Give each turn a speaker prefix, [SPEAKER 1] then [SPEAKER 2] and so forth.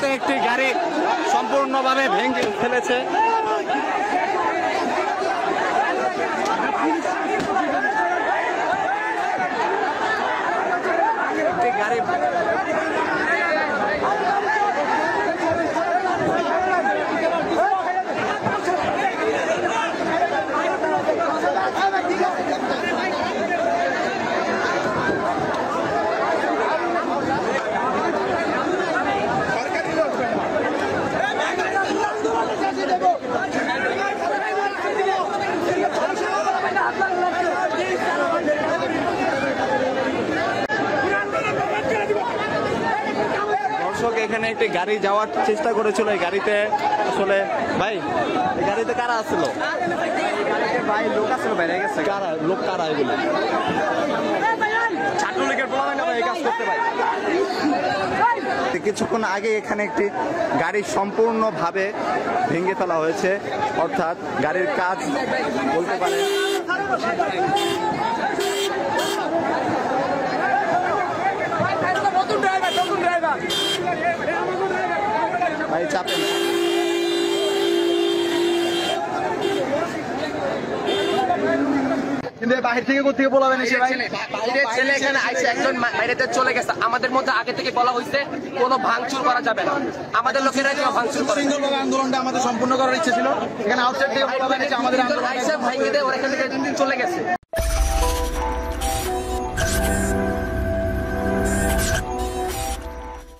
[SPEAKER 1] মুহূর্তে একটি গাড়ি সম্পূর্ণভাবে ভেঙে ফেলেছে। একটি গাড়ি এখানে একটি গাড়ি যাওয়ার চেষ্টা করেছিল। এই গাড়িতে আসলে ভাই এই গাড়িতে কারা আসছিল? ভাই লোক আসছিল, বাইরে গেছে। কারা লোক? কারা এগুলো? ছাত্রলীগের প্রমাণ এই কাজ করতে পারে। কিছুক্ষণ আগে এখানে একটি গাড়ি সম্পূর্ণভাবে ভেঙে ফেলা হয়েছে, অর্থাৎ গাড়ির কাজ বলতে পারে। ভাই চাপেন। কিন্তু বাহির থেকে কোথা থেকে বলাবেন?
[SPEAKER 2] বাইরের ছেলে এখানে আইসে একজন বাইরেতে চলে গেছে। আমাদের মধ্যে আগে থেকে বলা হয়েছে কোনো ভাঙচুর করা যাবে না। আমাদের লোকেরা কেউ ভাঙচুর করে।
[SPEAKER 1] সুন্দরভাবে আন্দোলনটা আমাদের সম্পূর্ণ করার ইচ্ছে ছিল। এখানে আউটসাইড থেকে বলা হয়েছে আমাদের আন্দোলন
[SPEAKER 2] আইসে ভাঙিয়ে দেয়, ওরা এখান থেকে চলে গেছে।